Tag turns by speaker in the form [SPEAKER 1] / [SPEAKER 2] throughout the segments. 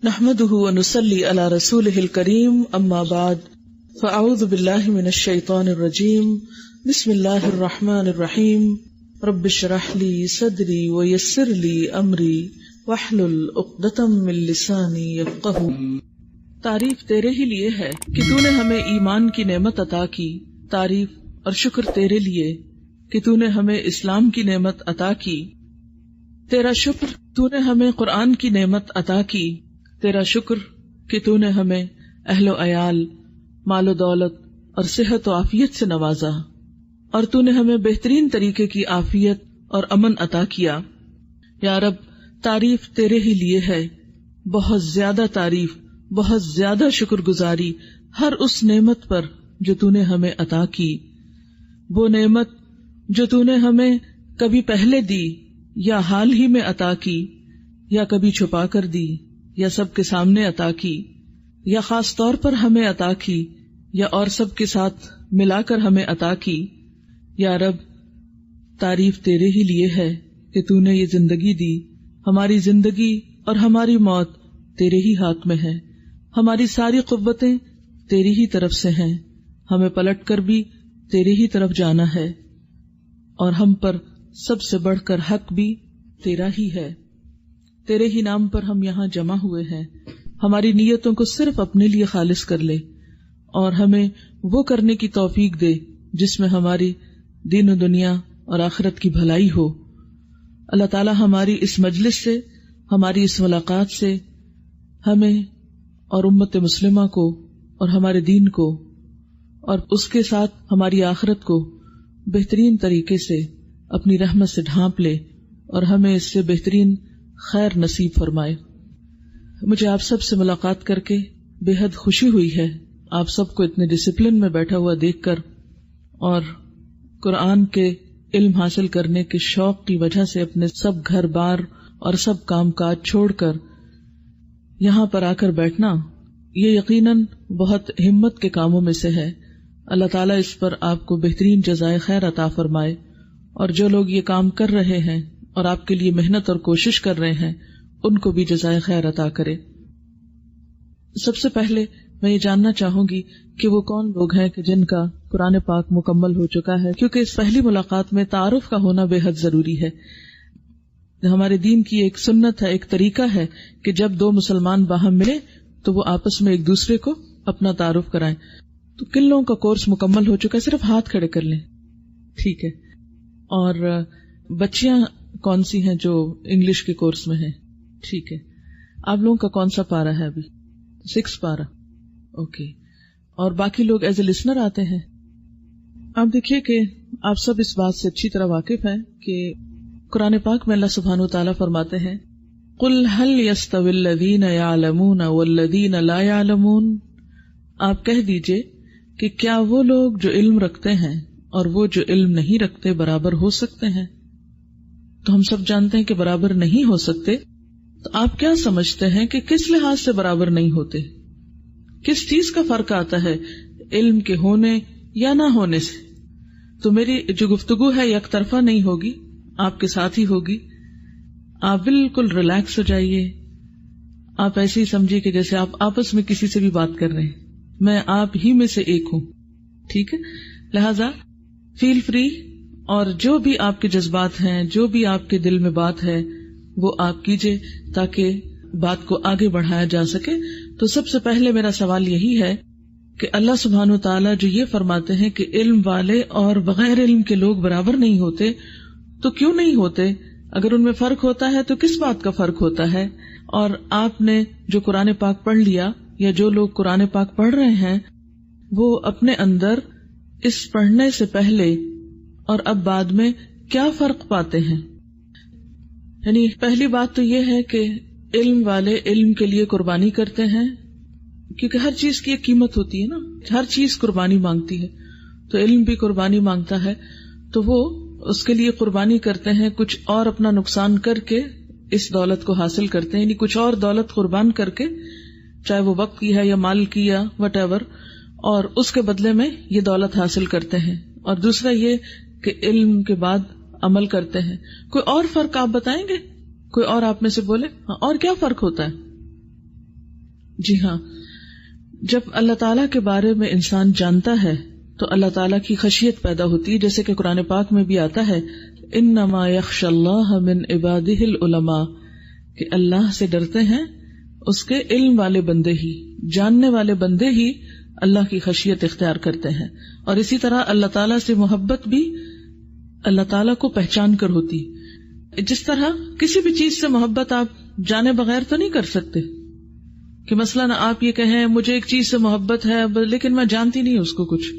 [SPEAKER 1] نحمده ونصلي على رسوله الكريم اما بعد فاعوذ بالله من الشيطان الرجيم بسم الله الرحمن الرحيم رب اشرح لي صدري ويسر لي امري واحلل عقدة من لساني يفقهوا۔ تعریف تیرے ہی لیے ہے کہ تو نے ہمیں ایمان کی نعمت عطا کی، تعریف اور شکر تیرے لیے کہ تو نے ہمیں اسلام کی نعمت عطا کی، تیرا شکر تو نے ہمیں قرآن کی نعمت عطا کی، تیرا شکر کہ تو نے ہمیں اہل و عیال، مال و دولت اور صحت و عافیت سے نوازا، اور تو نے ہمیں بہترین طریقے کی عافیت اور امن عطا کیا۔ یا رب، تعریف تیرے ہی لیے ہے، بہت زیادہ تعریف، بہت زیادہ شکر گزاری ہر اس نعمت پر جو تو نے ہمیں عطا کی، وہ نعمت جو تو نے ہمیں کبھی پہلے دی یا حال ہی میں عطا کی، یا کبھی چھپا کر دی، یا سب کے سامنے عطا کی، یا خاص طور پر ہمیں عطا کی، یا اور سب کے ساتھ ملا کر ہمیں عطا کی۔ یا رب، تعریف تیرے ہی لیے ہے کہ تو نے یہ زندگی دی، ہماری زندگی اور ہماری موت تیرے ہی ہاتھ میں ہے، ہماری ساری قوتیں تیری ہی طرف سے ہیں، ہمیں پلٹ کر بھی تیرے ہی طرف جانا ہے، اور ہم پر سب سے بڑھ کر حق بھی تیرا ہی ہے۔ تیرے ہی نام پر ہم یہاں جمع ہوئے ہیں، ہماری نیتوں کو صرف اپنے لیے خالص کر لے، اور ہمیں وہ کرنے کی توفیق دے جس میں ہماری دین و دنیا اور آخرت کی بھلائی ہو۔ اللہ تعالی ہماری اس مجلس سے، ہماری اس ملاقات سے ہمیں اور امت مسلمہ کو اور ہمارے دین کو اور اس کے ساتھ ہماری آخرت کو بہترین طریقے سے اپنی رحمت سے ڈھانپ لے، اور ہمیں اس سے بہترین خیر نصیب فرمائے۔ مجھے آپ سب سے ملاقات کر کے بے حد خوشی ہوئی ہے، آپ سب کو اتنے ڈسپلن میں بیٹھا ہوا دیکھ کر، اور قرآن کے علم حاصل کرنے کے شوق کی وجہ سے اپنے سب گھر بار اور سب کام کاج چھوڑ کر یہاں پر آ کر بیٹھنا، یہ یقیناً بہت ہمت کے کاموں میں سے ہے۔ اللہ تعالیٰ اس پر آپ کو بہترین جزائے خیر عطا فرمائے، اور جو لوگ یہ کام کر رہے ہیں اور آپ کے لیے محنت اور کوشش کر رہے ہیں، ان کو بھی جزائے خیر عطا کرے۔ سب سے پہلے میں یہ جاننا چاہوں گی کہ وہ کون لوگ ہیں کہ جن کا قرآن پاک مکمل ہو چکا ہے، کیونکہ اس پہلی ملاقات میں تعارف کا ہونا بے حد ضروری ہے۔ ہمارے دین کی ایک سنت ہے، ایک طریقہ ہے کہ جب دو مسلمان باہم ملے تو وہ آپس میں ایک دوسرے کو اپنا تعارف کرائیں۔ تو کن لوگوں کا کورس مکمل ہو چکا ہے؟ صرف ہاتھ کھڑے کر لیں، ٹھیک ہے۔ اور بچیاں کون سی ہیں جو انگلش کے کورس میں ہیں؟ ٹھیک ہے۔ آپ لوگوں کا کون سا پارا ہے ابھی؟ 6 پارا، اوکے۔ اور باقی لوگ ایز اے لسنر آتے ہیں۔ آپ دیکھیے کہ آپ سب اس بات سے اچھی طرح واقف ہیں کہ قرآن پاک میں اللہ سبحانہ وتعالیٰ فرماتے ہیں، قُلْ هَلْ يَسْتَوِي الَّذِينَ يَعْلَمُونَ وَالَّذِينَ لَا يَعْلَمُونَ، آپ کہہ دیجئے کہ کیا وہ لوگ جو علم رکھتے ہیں اور وہ جو علم نہیں رکھتے برابر ہو سکتے ہیں؟ تو ہم سب جانتے ہیں کہ برابر نہیں ہو سکتے۔ تو آپ کیا سمجھتے ہیں کہ کس لحاظ سے برابر نہیں ہوتے؟ کس چیز کا فرق آتا ہے علم کے ہونے یا نہ ہونے سے؟ تو میری جو گفتگو ہے یک طرفہ نہیں ہوگی، آپ کے ساتھ ہی ہوگی۔ آپ بالکل ریلیکس ہو جائیے، آپ ایسے ہی سمجھیے کہ جیسے آپ آپس میں کسی سے بھی بات کر رہے ہیں، میں آپ ہی میں سے ایک ہوں، ٹھیک ہے؟ لہذا فیل فری، اور جو بھی آپ کے جذبات ہیں، جو بھی آپ کے دل میں بات ہے، وہ آپ کیجئے تاکہ بات کو آگے بڑھایا جا سکے۔ تو سب سے پہلے میرا سوال یہی ہے کہ اللہ سبحانہ و تعالیٰ جو یہ فرماتے ہیں کہ علم والے اور بغیر علم کے لوگ برابر نہیں ہوتے، تو کیوں نہیں ہوتے؟ اگر ان میں فرق ہوتا ہے تو کس بات کا فرق ہوتا ہے؟ اور آپ نے جو قرآن پاک پڑھ لیا، یا جو لوگ قرآن پاک پڑھ رہے ہیں، وہ اپنے اندر اس پڑھنے سے پہلے اور اب بعد میں کیا فرق پاتے ہیں؟ یعنی پہلی بات تو یہ ہے کہ علم والے علم کے لیے قربانی کرتے ہیں، کیونکہ ہر چیز کی ایک قیمت ہوتی ہے نا، ہر چیز قربانی مانگتی ہے، تو علم بھی قربانی مانگتا ہے، تو وہ اس کے لیے قربانی کرتے ہیں، کچھ اور اپنا نقصان کر کے اس دولت کو حاصل کرتے ہیں، یعنی کچھ اور دولت قربان کر کے، چاہے وہ وقت کی ہے یا مال کی یا وٹ ایور، اور اس کے بدلے میں یہ دولت حاصل کرتے ہیں۔ اور دوسرا یہ کہ علم کے بعد عمل کرتے ہیں۔ کوئی اور فرق آپ بتائیں گے؟ کوئی اور آپ میں سے بولے، ہاں اور کیا فرق ہوتا ہے؟ جی ہاں، جب اللہ تعالیٰ کے بارے میں انسان جانتا ہے تو اللہ تعالیٰ کی خشیت پیدا ہوتی ہے، جیسے کہ قرآن پاک میں بھی آتا ہے انما یخشی اللہ من عبادہ العلماء، کہ اللہ سے ڈرتے ہیں اس کے علم والے بندے ہی، جاننے والے بندے ہی اللہ کی خشیت اختیار کرتے ہیں. اور اسی طرح اللہ تعالیٰ سے محبت بھی اللہ تعالیٰ کو پہچان کر ہوتی. جس طرح کسی بھی چیز سے محبت آپ جانے بغیر تو نہیں کر سکتے، کہ مثلاً آپ یہ کہیں مجھے ایک چیز سے محبت ہے لیکن میں جانتی نہیں اس کو کچھ،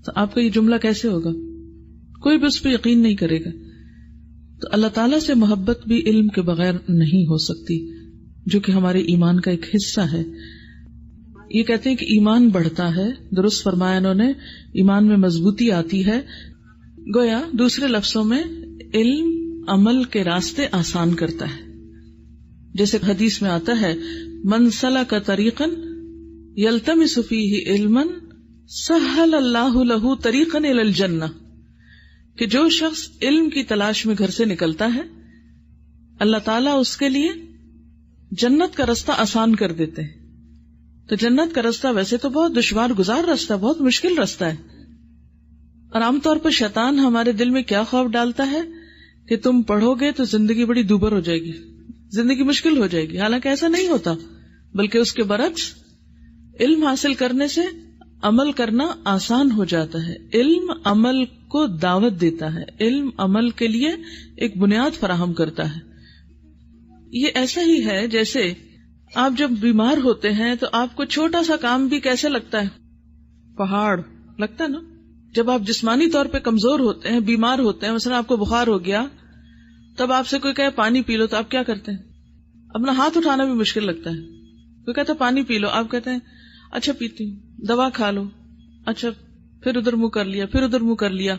[SPEAKER 1] تو آپ کا یہ جملہ کیسے ہوگا؟ کوئی بھی اس پہ یقین نہیں کرے گا. تو اللہ تعالیٰ سے محبت بھی علم کے بغیر نہیں ہو سکتی، جو کہ ہمارے ایمان کا ایک حصہ ہے. یہ کہتے ہیں کہ ایمان بڑھتا ہے، درست فرمایا انہوں نے، ایمان میں مضبوطی آتی ہے. گویا دوسرے لفظوں میں علم عمل کے راستے آسان کرتا ہے. جیسے حدیث میں آتا ہے من سلک طریقا یلتمس فیہ علما سہل اللہ لہ طریقا الی الجنہ، کہ جو شخص علم کی تلاش میں گھر سے نکلتا ہے اللہ تعالیٰ اس کے لیے جنت کا رستہ آسان کر دیتے ہیں. تو جنت کا رستہ ویسے تو بہت دشوار گزار رستہ، بہت مشکل رستہ ہے. اور عام طور پر شیطان ہمارے دل میں کیا خوف ڈالتا ہے کہ تم پڑھو گے تو زندگی بڑی دوبر ہو جائے گی، زندگی مشکل ہو جائے گی. حالانکہ ایسا نہیں ہوتا، بلکہ اس کے برعکس علم حاصل کرنے سے عمل کرنا آسان ہو جاتا ہے. علم عمل کو دعوت دیتا ہے، علم عمل کے لیے ایک بنیاد فراہم کرتا ہے. یہ ایسا ہی ہے جیسے آپ جب بیمار ہوتے ہیں تو آپ کو چھوٹا سا کام بھی کیسے لگتا ہے؟ پہاڑ لگتا ہے نا. جب آپ جسمانی طور پہ کمزور ہوتے ہیں، بیمار ہوتے ہیں، مثلا آپ کو بخار ہو گیا، تب آپ سے کوئی کہے پانی پی لو تو آپ کیا کرتے ہیں؟ اپنا ہاتھ اٹھانا بھی مشکل لگتا ہے. کوئی کہتا ہے پانی پی لو، آپ کہتے ہیں اچھا پیتی ہوں. دوا کھا لو، اچھا پھر ادھر منہ کر لیا، پھر ادھر منہ کر لیا.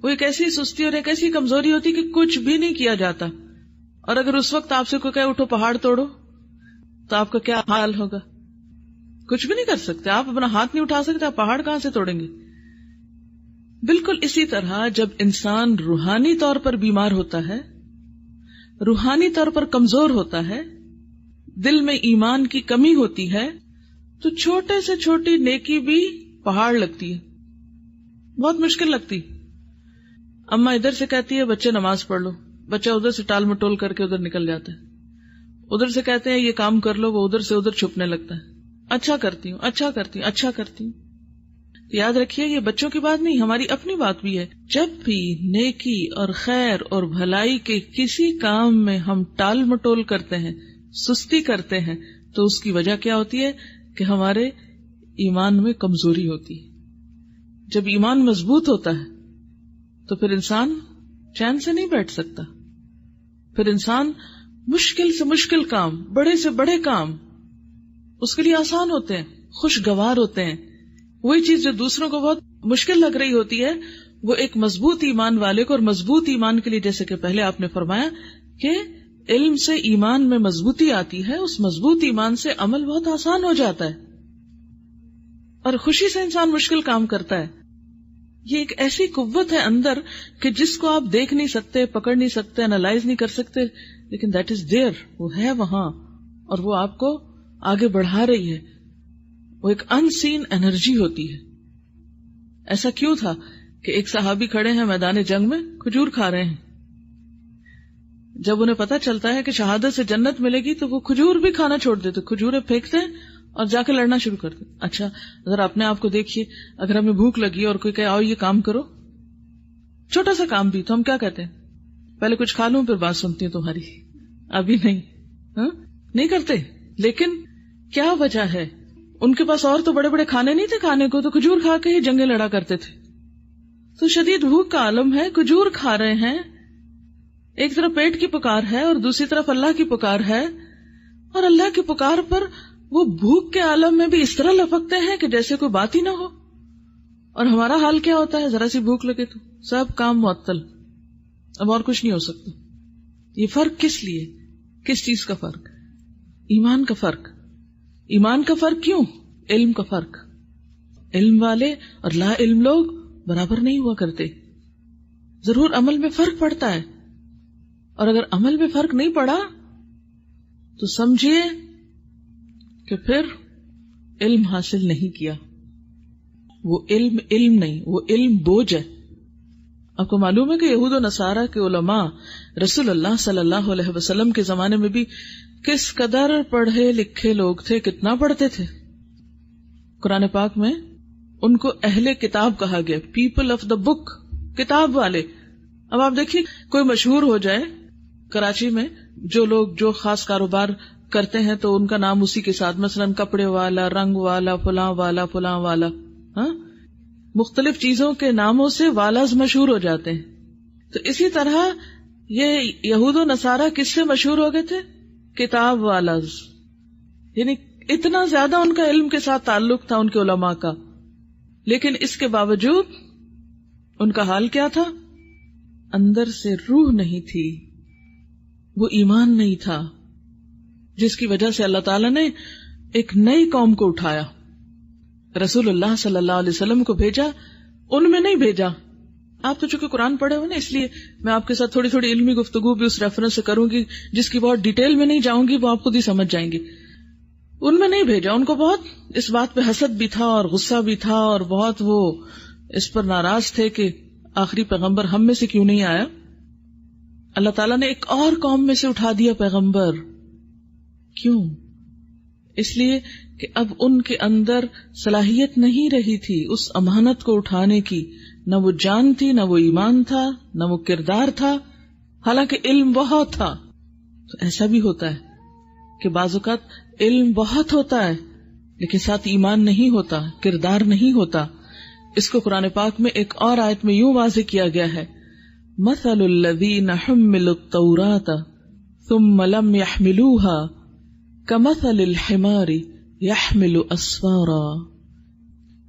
[SPEAKER 1] وہ ایک ایسی سستی اور ایک ایسی کمزوری ہوتی کہ کچھ بھی نہیں کیا جاتا. اور اگر اس وقت آپ سے کوئی کہے اٹھو پہاڑ توڑو تو آپ کا کیا حال ہوگا؟ کچھ بھی نہیں کر سکتے، آپ اپنا ہاتھ نہیں اٹھا سکتے، آپ پہاڑ کہاں سے توڑیں گے؟ بالکل اسی طرح جب انسان روحانی طور پر بیمار ہوتا ہے، روحانی طور پر کمزور ہوتا ہے، دل میں ایمان کی کمی ہوتی ہے، تو چھوٹے سے چھوٹی نیکی بھی پہاڑ لگتی ہے، بہت مشکل لگتی. اماں ادھر سے کہتی ہے بچے نماز پڑھ لو، بچہ ادھر سے ٹال مٹول کر کے ادھر نکل جاتا ہے. ادھر سے کہتے ہیں یہ کام کر لو، وہ ادھر سے ادھر چھپنے لگتا ہے. اچھا کرتی ہوں، اچھا کرتی ہوں، اچھا کرتی ہوں. یاد رکھیے یہ بچوں کی بات نہیں، ہماری اپنی بات بھی ہے. جب بھی نیکی اور خیر اور بھلائی کے کسی کام میں ہم ٹال مٹول کرتے ہیں، سستی کرتے ہیں، تو اس کی وجہ کیا ہوتی ہے کہ ہمارے ایمان میں کمزوری ہوتی ہے. جب ایمان مضبوط ہوتا ہے تو پھر انسان چین سے نہیں بیٹھ سکتا. پھر انسان مشکل سے مشکل کام، بڑے سے بڑے کام اس کے لیے آسان ہوتے ہیں، خوشگوار ہوتے ہیں. وہی چیز جو دوسروں کو بہت مشکل لگ رہی ہوتی ہے، وہ ایک مضبوط ایمان والے کو، اور مضبوط ایمان کے لیے جیسے کہ پہلے آپ نے فرمایا کہ علم سے ایمان میں مضبوطی آتی ہے، اس مضبوط ایمان سے عمل بہت آسان ہو جاتا ہے اور خوشی سے انسان مشکل کام کرتا ہے. یہ ایک ایسی قوت ہے اندر کہ جس کو آپ دیکھ نہیں سکتے، پکڑ نہیں سکتے، انالائز نہیں کر سکتے، لیکن دیٹ از دیئر، وہ ہے وہاں اور وہ آپ کو آگے بڑھا رہی ہے. وہ ایک ان سین انرجی ہوتی ہے. ایسا کیوں تھا کہ ایک صحابی کھڑے ہیں میدان جنگ میں، کھجور کھا رہے ہیں. جب انہیں پتا چلتا ہے کہ شہادت سے جنت ملے گی تو وہ کھجور بھی کھانا چھوڑ دیتے، کھجوریں پھینکتے اور جا کے لڑنا شروع کرتے. اچھا ذرا اپنے آپ کو دیکھیے، اگر ہمیں بھوک لگی اور کوئی کہے آؤ یہ کام کرو، چھوٹا سا کام بھی، تو ہم کیا کہتے ہیں؟ پہلے کچھ کھا لوں پھر بات سنتی ہوں تمہاری. ابھی نہیں، نہیں کرتے. لیکن کیا وجہ ہے؟ ان کے پاس اور تو بڑے بڑے کھانے نہیں تھے کھانے کو، تو کھجور کھا کے ہی جنگیں لڑا کرتے تھے. تو شدید بھوک کا عالم ہے، کھجور کھا رہے ہیں، ایک طرف پیٹ کی پکار ہے اور دوسری طرف اللہ کی پکار ہے، اور اللہ کی پکار پر وہ بھوک کے عالم میں بھی اس طرح لپکتے ہیں کہ جیسے کوئی بات ہی نہ ہو. اور ہمارا حال کیا ہوتا ہے؟ ذرا سی بھوک لگے تو سب کام معطل، اب اور کچھ نہیں ہو سکتا. یہ فرق کس لیے؟ کس چیز کا فرق؟ ایمان کا فرق. ایمان کا فرق کیوں؟ علم کا فرق. علم والے اور لا علم لوگ برابر نہیں ہوا کرتے. ضرور عمل میں فرق پڑتا ہے، اور اگر عمل میں فرق نہیں پڑا تو سمجھیے کہ پھر علم حاصل نہیں کیا. وہ علم نہیں، وہ علم بوجھ ہے. آپ کو معلوم ہے کہ یہود و نصارہ کے علماء رسول اللہ صلی اللہ علیہ وسلم کے زمانے میں بھی کس قدر پڑھے لکھے لوگ تھے، کتنا پڑھتے تھے. قرآن پاک میں ان کو اہل کتاب کہا گیا، پیپل آف دا بک، کتاب والے. اب آپ دیکھیے کوئی مشہور ہو جائے کراچی میں، جو لوگ جو خاص کاروبار کرتے ہیں تو ان کا نام اسی کے ساتھ، مثلا کپڑے والا، رنگ والا، فلاں والا، فلاں والا، ہاں مختلف چیزوں کے ناموں سے والاز مشہور ہو جاتے ہیں. تو اسی طرح یہ یہود و نصارہ کس سے مشہور ہو گئے تھے؟ کتاب والاز. یعنی اتنا زیادہ ان کا علم کے ساتھ تعلق تھا ان کے علماء کا، لیکن اس کے باوجود ان کا حال کیا تھا؟ اندر سے روح نہیں تھی، وہ ایمان نہیں تھا، جس کی وجہ سے اللہ تعالیٰ نے ایک نئی قوم کو اٹھایا، رسول اللہ صلی اللہ علیہ وسلم کو بھیجا. ان میں نہیں بھیجا. آپ تو چونکہ قرآن پڑھے ہوئے نا، اس لیے میں آپ کے ساتھ تھوڑی تھوڑی علمی گفتگو بھی اس ریفرنس سے کروں گی، جس کی بہت ڈیٹیل میں نہیں جاؤں گی، وہ آپ خود ہی سمجھ جائیں گے. ان میں نہیں بھیجا. ان کو بہت اس بات پہ حسد بھی تھا اور غصہ بھی تھا، اور بہت وہ اس پر ناراض تھے کہ آخری پیغمبر ہم میں سے کیوں نہیں آیا. اللہ تعالیٰ نے ایک اور قوم میں سے اٹھا دیا پیغمبر. کیوں؟ اس لیے کہ اب ان کے اندر صلاحیت نہیں رہی تھی اس امانت کو اٹھانے کی. نہ وہ جان تھی، نہ وہ ایمان تھا، نہ وہ کردار تھا، حالانکہ علم بہت تھا. تو ایسا بھی ہوتا ہے کہ بعض اوقات علم بہت ہوتا ہے لیکن ساتھ ایمان نہیں ہوتا، کردار نہیں ہوتا. اس کو قرآن پاک میں ایک اور آیت میں یوں واضح کیا گیا ہے، مثل الذین حملوا التوراۃ ثم لم يحملوها کمثل الحمار يحمل اسفارا.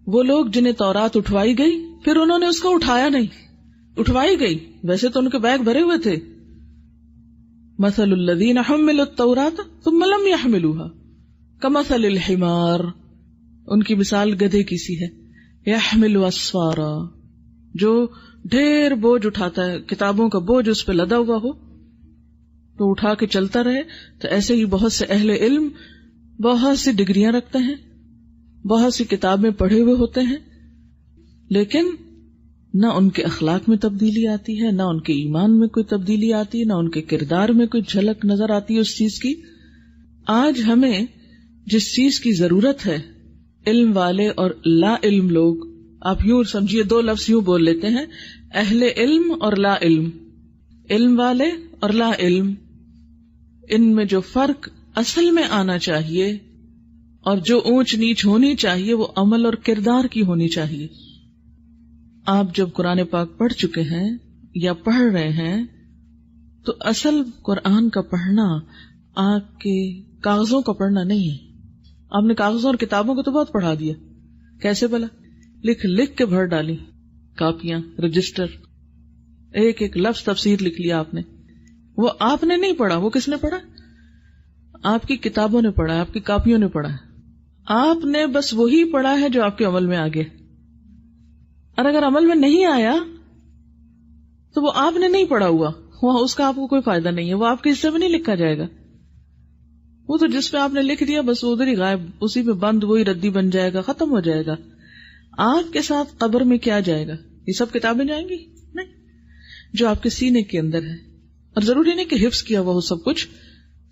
[SPEAKER 1] وہ لوگ جنہیں تورات اٹھوائی گئی پھر انہوں نے اس کو اٹھایا نہیں. اٹھوائی گئی ویسے تو ان کے بیگ بھرے ہوئے تھے. مثل الذین حملوا التوراۃ ثم لم يحملوها کمثل الحمار، ان کی مثال گدھے کی سی ہے، يحمل اسفارا، جو ڈھیر بوجھ اٹھاتا ہے، کتابوں کا بوجھ اس پہ لدا ہوا ہو تو اٹھا کے چلتا رہے. تو ایسے ہی بہت سے اہل علم بہت سی ڈگریاں رکھتے ہیں، بہت سی کتابیں پڑھے ہوئے ہوتے ہیں، لیکن نہ ان کے اخلاق میں تبدیلی آتی ہے، نہ ان کے ایمان میں کوئی تبدیلی آتی ہے، نہ ان کے کردار میں کوئی جھلک نظر آتی ہے اس چیز کی. آج ہمیں جس چیز کی ضرورت ہے، علم والے اور لا علم لوگ، آپ یوں سمجھیے دو لفظ یوں بول لیتے ہیں، اہل علم اور لا علم، علم والے اور لا علم. ان میں جو فرق اصل میں آنا چاہیے اور جو اونچ نیچ ہونی چاہیے وہ عمل اور کردار کی ہونی چاہیے. آپ جب قرآن پاک پڑھ چکے ہیں یا پڑھ رہے ہیں تو اصل قرآن کا پڑھنا آپ کے کاغذوں کا پڑھنا نہیں ہے. آپ نے کاغذوں اور کتابوں کو تو بہت پڑھا دیا، کیسے بلا لکھ لکھ کے بھر ڈالی، کاپیاں، رجسٹر، ایک ایک لفظ تفسیر لکھ لیا آپ نے. وہ آپ نے نہیں پڑھا، وہ کس نے پڑھا؟ آپ کی کتابوں نے پڑھا، آپ کی کاپیوں نے پڑھا. آپ نے بس وہی پڑھا ہے جو آپ کے عمل میں آ گیا، اور اگر عمل میں نہیں آیا تو وہ آپ نے نہیں پڑھا ہوا، وہاں اس کا آپ کو کوئی فائدہ نہیں ہے، وہ آپ کے حصے میں نہیں لکھا جائے گا. وہ تو جس پہ آپ نے لکھ دیا بس ادھر ہی غائب، اسی پہ بند، وہی ردی بن جائے گا، ختم ہو جائے گا. آپ کے ساتھ قبر میں کیا جائے گا؟ یہ سب کتابیں جائیں گی؟ نہیں، جو آپ کے سینے کے اندر ہے. اور ضروری نہیں کہ حفظ کیا ہوا ہو سب کچھ،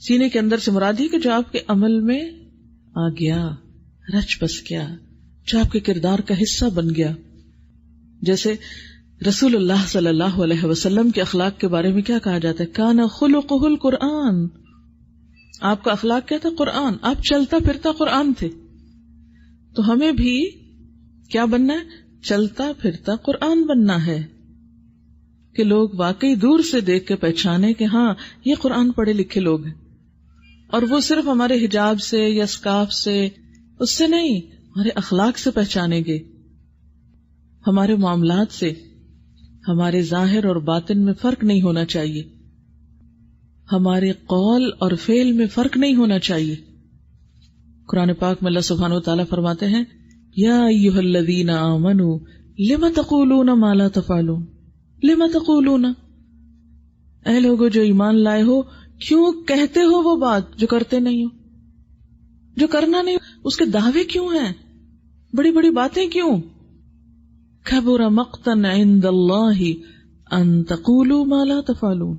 [SPEAKER 1] سینے کے اندر سے مراد ہی کہ جو آپ کے عمل میں آ گیا، رچ بس گیا، جو آپ کے کردار کا حصہ بن گیا. جیسے رسول اللہ صلی اللہ علیہ وسلم کے اخلاق کے بارے میں کیا کہا جاتا ہے؟ کان خلقہ القرآن. آپ کا اخلاق کیا تھا؟ قرآن. آپ چلتا پھرتا قرآن تھے. تو ہمیں بھی کیا بننا ہے؟ چلتا پھرتا قرآن بننا ہے، کہ لوگ واقعی دور سے دیکھ کے پہچانے کہ ہاں یہ قرآن پڑھے لکھے لوگ ہیں. اور وہ صرف ہمارے حجاب سے یا اسکارف سے، اس سے نہیں، ہمارے اخلاق سے پہچانیں گے، ہمارے معاملات سے. ہمارے ظاہر اور باطن میں فرق نہیں ہونا چاہیے، ہمارے قول اور فعل میں فرق نہیں ہونا چاہیے. قرآن پاک میں اللہ سبحانہ وتعالیٰ فرماتے ہیں، یا ایھا الذین آمنوا لم تقولون ما لا تفعلون لم تقولون. اے لوگو جو ایمان لائے ہو، کیوں کہتے ہو وہ بات جو کرتے نہیں ہو؟ جو کرنا نہیں اس کے دعوے کیوں ہیں, بڑی بڑی باتیں کیوں؟ کبر مقتا عند اللہ ان تقولوا ما لا تفعلون,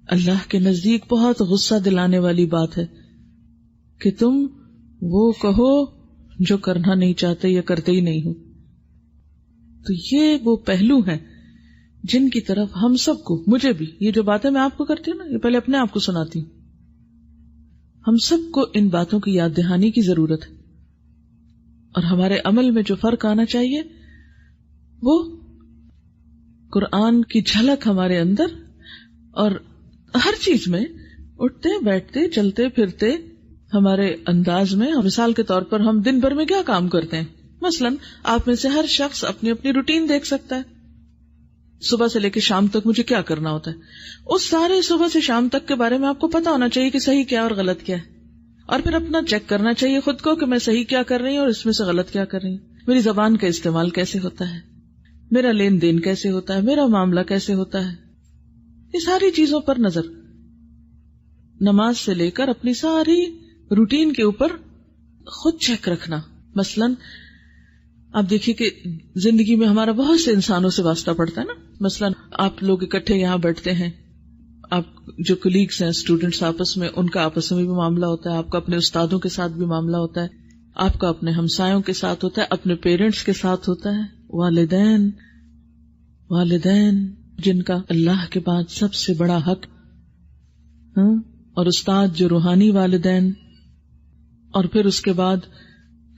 [SPEAKER 1] اللہ کے نزدیک بہت غصہ دلانے والی بات ہے کہ تم وہ کہو جو کرنا نہیں چاہتے یا کرتے ہی نہیں ہو. تو یہ وہ پہلو ہیں جن کی طرف ہم سب کو, مجھے بھی, یہ جو باتیں میں آپ کو کرتی ہوں نا, یہ پہلے اپنے آپ کو سناتی ہوں, ہم سب کو ان باتوں کی یاد دہانی کی ضرورت ہے. اور ہمارے عمل میں جو فرق آنا چاہیے وہ قرآن کی جھلک ہمارے اندر, اور ہر چیز میں اٹھتے بیٹھتے چلتے پھرتے ہمارے انداز میں. مثال کے طور پر ہم دن بھر میں کیا کام کرتے ہیں, مثلاً آپ میں سے ہر شخص اپنی اپنی روٹین دیکھ سکتا ہے, صبح سے لے کے شام تک مجھے کیا کرنا ہوتا ہے. اس سارے صبح سے شام تک کے بارے میں آپ کو پتا ہونا چاہیے کہ صحیح کیا اور غلط کیا ہے, اور پھر اپنا چیک کرنا چاہیے خود کو کہ میں صحیح کیا کر رہی ہوں اور اس میں سے غلط کیا کر رہی ہوں. میری زبان کا استعمال کیسے ہوتا ہے, میرا لین دین کیسے ہوتا ہے, میرا معاملہ کیسے ہوتا ہے. یہ ساری چیزوں پر نظر, نماز سے لے کر اپنی ساری روٹین کے اوپر خود چیک رکھنا. مثلاً آپ دیکھیے کہ زندگی میں ہمارا بہت سے انسانوں سے واسطہ پڑتا ہے نا. مثلاً آپ لوگ اکٹھے یہاں بیٹھتے ہیں, آپ جو کولیگس ہیں, اسٹوڈینٹس آپس میں, ان کا آپس میں بھی معاملہ ہوتا ہے, آپ کا اپنے استادوں کے ساتھ بھی معاملہ ہوتا ہے, آپ کا اپنے ہمسایوں کے ساتھ ہوتا ہے, اپنے پیرنٹس کے ساتھ ہوتا ہے, والدین جن کا اللہ کے بعد سب سے بڑا حق, اور استاد جو روحانی والدین, اور پھر اس کے بعد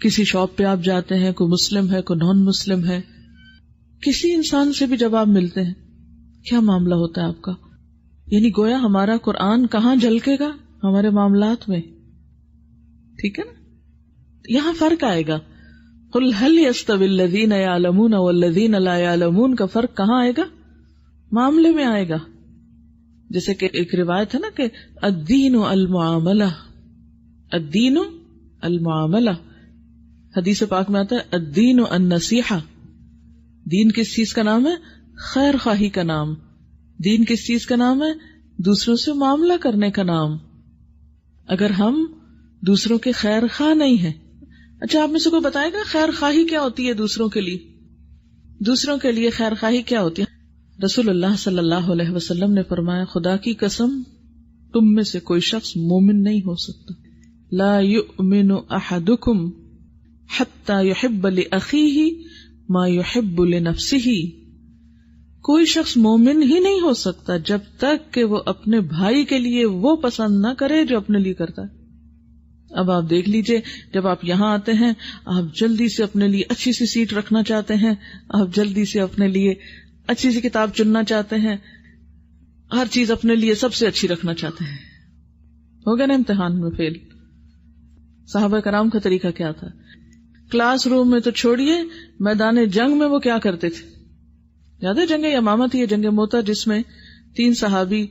[SPEAKER 1] کسی شاپ پہ آپ جاتے ہیں, کوئی مسلم ہے کوئی نان مسلم ہے, کسی انسان سے بھی جب آپ ملتے ہیں کیا معاملہ ہوتا ہے آپ کا. یعنی گویا ہمارا قرآن کہاں جھلکے گا, ہمارے معاملات میں. ٹھیک ہے نا, یہاں فرق آئے گا. قل هل يستوي الذين يعلمون والذين لا يعلمون کا فرق کہاں آئے گا, معاملے میں آئے گا. جیسے کہ ایک روایت ہے نا کہ الدین المعاملہ, الدین المعاملہ, حدیث پاک میں آتا ہے الدین النصیحہ. دین کس چیز کا نام ہے؟ خیر خواہی کا نام. دین کس چیز کا نام ہے؟ دوسروں سے معاملہ کرنے کا نام. اگر ہم دوسروں کے خیر خواہ نہیں ہیں, اچھا آپ میں سے کوئی بتائے گا خیر خواہی کیا ہوتی ہے دوسروں کے لیے؟ دوسروں کے لیے خیر خواہی کیا ہوتی ہے؟ رسول اللہ صلی اللہ علیہ وسلم نے فرمایا, خدا کی قسم تم میں سے کوئی شخص مومن نہیں ہو سکتا, لا یؤمن احدکم حتی یحب لأخیہ ما یحب لنفسہ. کوئی شخص مومن ہی نہیں ہو سکتا جب تک کہ وہ اپنے بھائی کے لیے وہ پسند نہ کرے جو اپنے لیے کرتا ہے. اب آپ دیکھ لیجئے, جب آپ یہاں آتے ہیں آپ جلدی سے اپنے لیے اچھی سی سیٹ رکھنا چاہتے ہیں, آپ جلدی سے اپنے لیے اچھی سی کتاب چننا چاہتے ہیں, ہر چیز اپنے لیے سب سے اچھی رکھنا چاہتے ہیں. ہو گیا نا امتحان میں فیل. صحابہ کرام کا طریقہ کیا تھا؟ کلاس روم میں تو چھوڑیے, میدان جنگ میں وہ کیا کرتے تھے؟ یاد ہے جنگ یمامہ تھی, جنگ موتا, جس میں 3 صحابی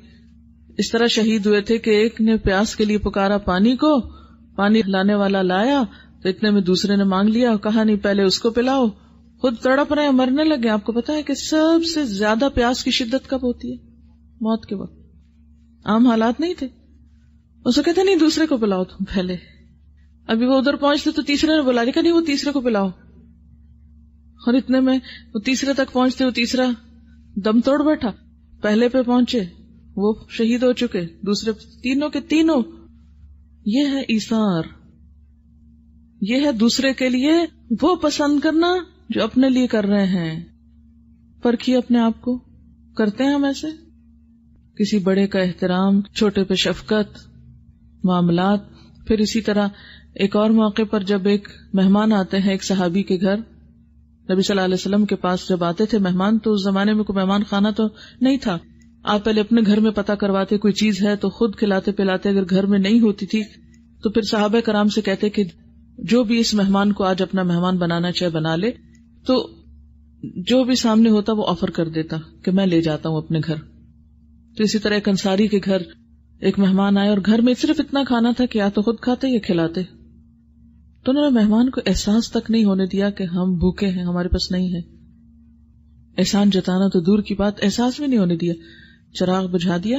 [SPEAKER 1] اس طرح شہید ہوئے تھے کہ ایک نے پیاس کے لیے پکارا پانی کو, پانی لانے والا لایا تو اتنے میں دوسرے نے مانگ لیا, کہا نہیں پہلے اس کو پلاؤ, خود تڑپ رہے ہیں, مرنے لگے. آپ کو پتا ہے کہ سب سے زیادہ پیاس کی شدت کب ہوتی ہے؟ موت کے وقت. عام حالات نہیں تھے. اسے کہتے نہیں دوسرے کو پلاؤ تم پہلے. ابھی وہ ادھر پہنچتے تو تیسرے نے بلا لیا کہ نہیں وہ تیسرے کو پلاؤ, اور اتنے میں وہ تیسرے تک پہنچتے, وہ تیسرا دم توڑ بیٹھا. پہلے پہ پہنچے وہ شہید ہو چکے, دوسرے تینوں کے تینوں. یہ ہے ایثار, یہ ہے دوسرے کے لیے وہ پسند کرنا جو اپنے لیے کر رہے ہیں. پرکھیے اپنے آپ کو, کرتے ہیں ہم ایسے؟ کسی بڑے کا احترام, چھوٹے پہ شفقت, معاملات. پھر اسی طرح ایک اور موقع پر جب ایک مہمان آتے ہیں ایک صحابی کے گھر, نبی صلی اللہ علیہ وسلم کے پاس جب آتے تھے مہمان, تو اس زمانے میں کوئی مہمان خانہ تو نہیں تھا. آپ پہلے اپنے گھر میں پتہ کرواتے, کوئی چیز ہے تو خود کھلاتے پلاتے, اگر گھر میں نہیں ہوتی تھی تو پھر صحابہ کرام سے کہتے کہ جو بھی اس مہمان کو آج اپنا مہمان بنانا چاہے بنا لے. تو جو بھی سامنے ہوتا وہ آفر کر دیتا کہ میں لے جاتا ہوں اپنے گھر. تو اسی طرح ایک انصاری کے گھر ایک مہمان آئے اور گھر میں صرف اتنا کھانا تھا کہ یا تو خود کھاتے یا کھلاتے. تو انہوں نے مہمان کو احساس تک نہیں ہونے دیا کہ ہم بھوکے ہیں, ہمارے پاس نہیں ہے. احسان جتانا تو دور کی بات, احساس بھی نہیں ہونے دیا. چراغ بجھا دیا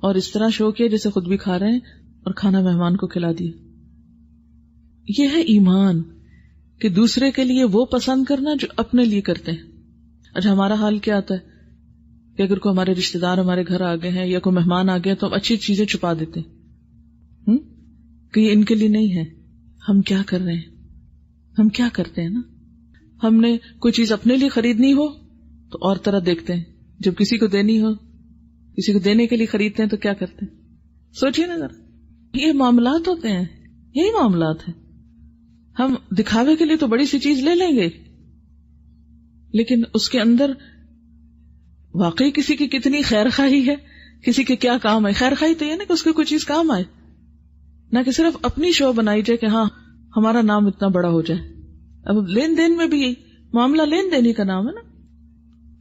[SPEAKER 1] اور اس طرح شو کیا جیسے خود بھی کھا رہے ہیں, اور کھانا مہمان کو کھلا دیا. یہ ہے ایمان کہ دوسرے کے لیے وہ پسند کرنا جو اپنے لیے کرتے ہیں. اچھا ہمارا حال کیا آتا ہے کہ اگر کوئی ہمارے رشتے دار ہمارے گھر آ گئے ہیں یا کوئی مہمان آ گئے تو ہم اچھی چیزیں چھپا دیتے ہیں کہ یہ ان کے لیے نہیں ہے. ہم کیا کر رہے ہیں؟ ہم کیا کرتے ہیں نا, ہم نے کوئی چیز اپنے لیے خریدنی ہو تو اور طرح دیکھتے ہیں, جب کسی کو دینی ہو, کسی کو دینے کے لیے خریدتے ہیں تو کیا کرتے ہیں؟ سوچیے نا ذرا, یہ معاملات ہوتے ہیں, یہی معاملات ہیں. ہم دکھاوے کے لیے تو بڑی سی چیز لے لیں گے, لیکن اس کے اندر واقعی کسی کی کتنی خیر خواہی ہے, کسی کے کیا کام ہے. خیر خواہی تو یہ نا کہ اس کی کوئی چیز کام آئے, نہ کہ صرف اپنی شو بنائی جائے کہ ہاں ہمارا نام اتنا بڑا ہو جائے. اب لین دین میں بھی یہی معاملہ لین دین ہی کا نام ہے نا.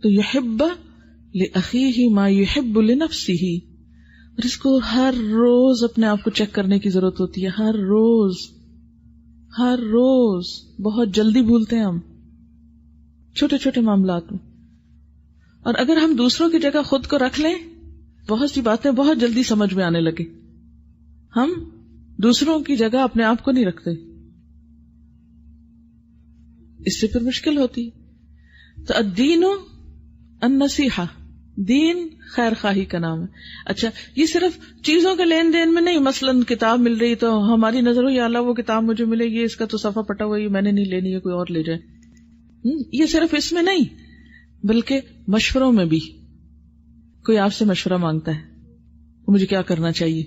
[SPEAKER 1] تو یحب لأخیہ ما یحب لنفسہ, اور اس کو ہر روز اپنے آپ کو چیک کرنے کی ضرورت ہوتی ہے. ہر روز بہت جلدی بھولتے ہیں ہم چھوٹے چھوٹے معاملات میں, اور اگر ہم دوسروں کی جگہ خود کو رکھ لیں بہت سی باتیں بہت جلدی سمجھ میں آنے لگے. ہم دوسروں کی جگہ اپنے آپ کو نہیں رکھتے, اس سے پھر مشکل ہوتی. تو الدین النصیحہ, دین خیر خواہی کا نام ہے. اچھا یہ صرف چیزوں کے لین دین میں نہیں, مثلا کتاب مل رہی تو ہماری نظر ہو یا اللہ وہ کتاب مجھے ملے, یہ اس کا تو صفحہ پٹا ہوا, یہ میں نے نہیں لینی ہے, کوئی اور لے جائے. یہ صرف اس میں نہیں بلکہ مشوروں میں بھی. کوئی آپ سے مشورہ مانگتا ہے مجھے کیا کرنا چاہیے,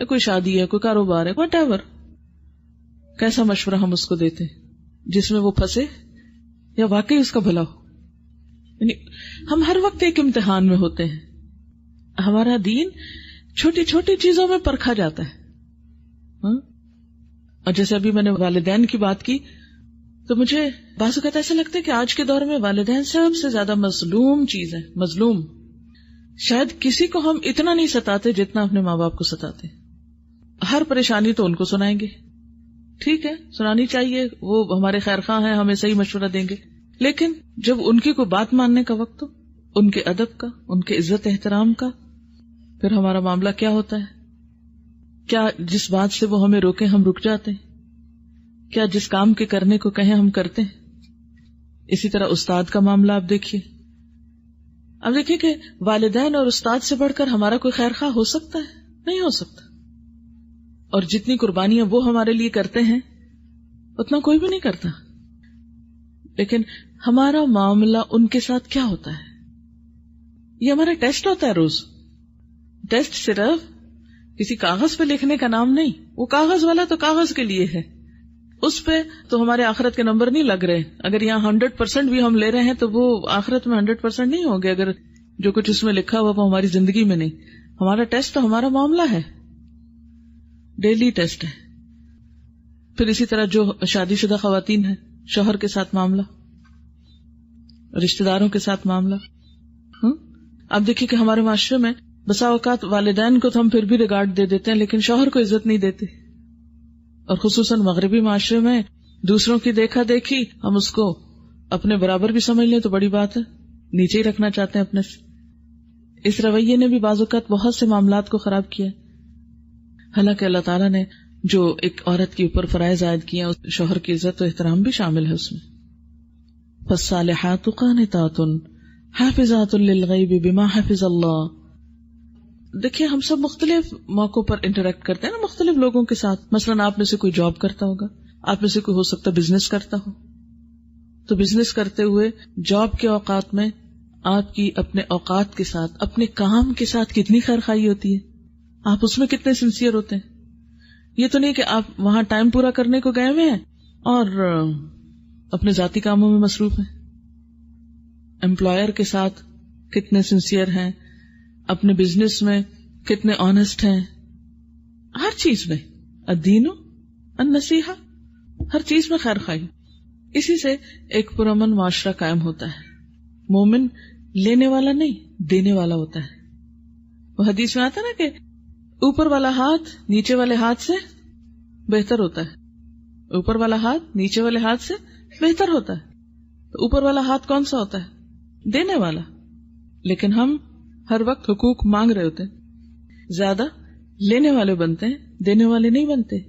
[SPEAKER 1] کوئی شادی ہے, کوئی کاروبار ہے, واٹ ایور, کیسا مشورہ ہم اس کو دیتے جس میں وہ پھنسے یا واقعی اس کا بھلا ہو. یعنی ہم ہر وقت ایک امتحان میں ہوتے ہیں. ہمارا دین چھوٹی چھوٹی چیزوں میں پرکھا جاتا ہے. اور جیسے ابھی میں نے والدین کی بات کی تو مجھے بعض اوقات ایسا لگتا ہے کہ آج کے دور میں والدین سب سے زیادہ مظلوم چیز ہے. مظلوم, شاید کسی کو ہم اتنا نہیں ستاتے جتنا اپنے ماں باپ کو ستاتے. ہر پریشانی تو ان کو سنائیں گے, ٹھیک ہے سنانی چاہیے, وہ ہمارے خیر خواہ ہیں, ہمیں صحیح مشورہ دیں گے, لیکن جب ان کی کوئی بات ماننے کا وقت ہو, ان کے ادب کا, ان کے عزت احترام کا, پھر ہمارا معاملہ کیا ہوتا ہے؟ کیا جس بات سے وہ ہمیں روکے ہم رک جاتے ہیں؟ کیا جس کام کے کرنے کو کہیں ہم کرتے ہیں؟ اسی طرح استاد کا معاملہ آپ دیکھیے. اب دیکھیے کہ والدین اور استاد سے بڑھ کر ہمارا کوئی خیر خواہ ہو سکتا ہے؟ نہیں ہو سکتا. اور جتنی قربانیاں وہ ہمارے لیے کرتے ہیں اتنا کوئی بھی نہیں کرتا. لیکن ہمارا معاملہ ان کے ساتھ کیا ہوتا ہے؟ یہ ہمارا ٹیسٹ ہوتا ہے روز. ٹیسٹ صرف کسی کاغذ پہ لکھنے کا نام نہیں, وہ کاغذ والا تو کاغذ کے لیے ہے, اس پہ تو ہمارے آخرت کے نمبر نہیں لگ رہے. اگر یہاں 100% بھی ہم لے رہے ہیں تو وہ آخرت میں 100% نہیں ہوں گے اگر جو کچھ اس میں لکھا ہوا وہ ہماری زندگی میں نہیں. ہمارا ٹیسٹ تو ہمارا معاملہ ہے, ڈیلی ٹیسٹ ہے. پھر اسی طرح جو شادی شدہ خواتین ہیں, شوہر کے ساتھ معاملہ, رشتہ داروں کے ساتھ معاملہ. آپ دیکھیے کہ ہمارے معاشرے میں بسا اوقات والدین کو تو ہم پھر بھی ریگارڈ دے دیتے ہیں لیکن شوہر کو عزت نہیں دیتے, اور خصوصاً مغربی معاشرے میں دوسروں کی دیکھا دیکھی ہم اس کو اپنے برابر بھی سمجھ لیں تو بڑی بات ہے, نیچے ہی رکھنا چاہتے ہیں اپنے سے. اس رویے نے بھی بعض اوقات بہت سے معاملات کو خراب کیا. حالانکہ اللہ تعالیٰ نے جو ایک عورت کے اوپر فرائض عائد کیے ہیں شوہر کی عزت و احترام بھی شامل ہے اس میں. فالصالحات قانتات حافظات للغیب بما حفظ اللہ. دیکھیے ہم سب مختلف موقعوں پر انٹریکٹ کرتے ہیں نا مختلف لوگوں کے ساتھ. مثلا آپ میں سے کوئی جاب کرتا ہوگا, آپ میں سے کوئی ہو سکتا بزنس کرتا ہو, تو بزنس کرتے ہوئے جاب کے اوقات میں آپ کی اپنے اوقات کے ساتھ, اپنے کام کے ساتھ کتنی خیر خواہی ہوتی ہے, آپ اس میں کتنے سنسیئر ہوتے ہیں. یہ تو نہیں کہ آپ وہاں ٹائم پورا کرنے کو گئے ہوئے ہیں اور اپنے ذاتی کاموں میں مصروف ہیں. امپلائر کے ساتھ کتنے سنسیئر ہیں, اپنے بزنس میں کتنے آنےسٹ ہیں, ہر چیز میں. الدین النصیحہ, ہر چیز میں خیر خواہی. اسی سے ایک پرامن معاشرہ قائم ہوتا ہے. مومن لینے والا نہیں دینے والا ہوتا ہے. وہ حدیث میں آتا ہے نا کہ اوپر والا ہاتھ نیچے والے ہاتھ سے بہتر ہوتا ہے. اوپر والا ہاتھ نیچے والے ہاتھ سے بہتر ہوتا ہے. تو اوپر والا ہاتھ کون سا ہوتا ہے؟ دینے والا. لیکن ہم ہر وقت حقوق مانگ رہے ہوتے ہیں, زیادہ لینے والے بنتے ہیں, دینے والے نہیں بنتے.